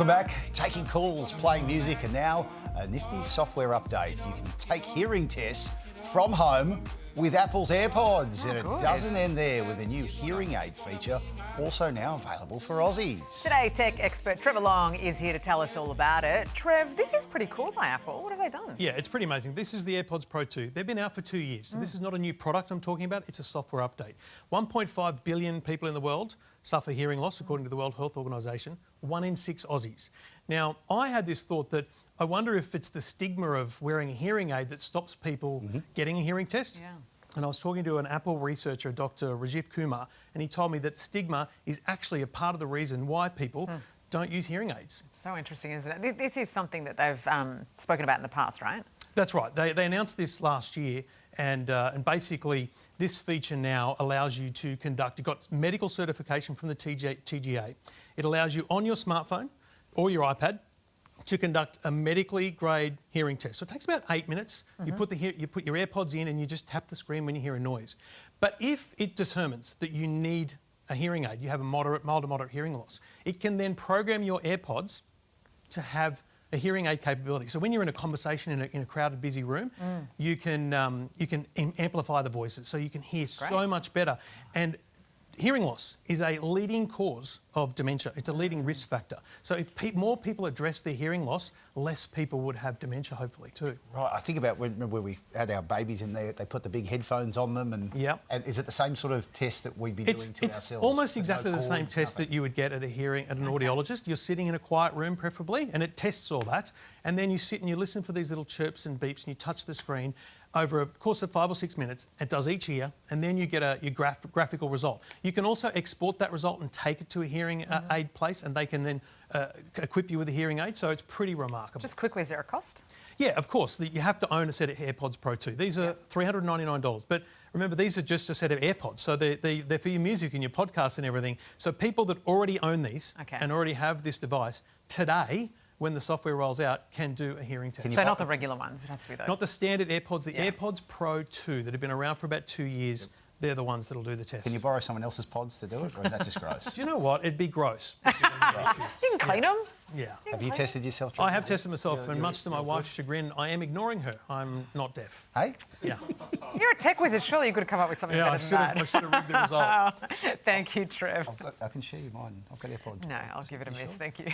We're back, taking calls, playing music, and now a nifty software update. You can take hearing tests from home with Apple's Airpods. And it doesn't end there, with a new hearing aid feature also now available for Aussies. Today, tech expert Trevor Long is here to tell us all about it. Trev, this is pretty cool by Apple. What have they done? Yeah, it's pretty amazing. This is the AirPods Pro 2. They've been out for 2 years, so this is not a new product I'm talking about. It's a software update. 1.5 billion people in the world suffer hearing loss, according to the World Health Organization. 1 in 6 Aussies. Now, I had this thought that I wonder if it's the stigma of wearing a hearing aid that stops people getting a hearing test. Yeah. And I was talking to an Apple researcher, Dr. Rajiv Kumar, and he told me that stigma is actually a part of the reason why people don't use hearing aids. So interesting, isn't it? This is something that they've spoken about in the past, right? That's right. They announced this last year, and basically this feature now allows you to conduct, it got medical certification from the TGA. It allows you on your smartphone or your iPad to conduct a medically grade hearing test. So it takes about 8 minutes. You put your AirPods in and you just tap the screen when you hear a noise. But if it determines that you need a hearing aid, you have a mild to moderate hearing loss, it can then program your AirPods to have a hearing aid capability. So when you're in a conversation in a crowded, busy room, you can amplify the voices, so you can hear so much better. And hearing loss is a leading cause of dementia. It's a leading risk factor. So if more people address their hearing loss, less people would have dementia, hopefully, too. Right, I think about when we had our babies in there, they put the big headphones on them, and is it the same sort of test that we'd be doing to ourselves? It's almost exactly the same test that you would get at an audiologist. You're sitting in a quiet room, preferably, and it tests all that. And then you sit and you listen for these little chirps and beeps, and you touch the screen. Over a course of 5 or 6 minutes, it does each ear, and then you get your graphical result. You can also export that result and take it to a hearing aid place, and they can then equip you with a hearing aid, so it's pretty remarkable. Just quickly, is there a cost? Yeah, of course. You have to own a set of AirPods Pro 2. These are $399, but remember, these are just a set of AirPods, so they're for your music and your podcasts and everything. So people that already own these and already have this device, today, when the software rolls out, can do a hearing test. So not the regular ones, it has to be those? Not the standard AirPods, the AirPods Pro 2 that have been around for about 2 years. They're the ones that'll do the test. Can you borrow someone else's pods to do it, or is that just gross? Do you know what? It'd be gross. You can clean them. Yeah. Have you tested yourself? I have tested myself, and much to my wife's chagrin, I am ignoring her. I'm not deaf. Hey? Yeah. You're a tech wizard. Surely you could have come up with something better than that. I should have rigged the result. Thank you, Trev. I can share you mine. I've got AirPods. No, I'll give it a miss. Thank you.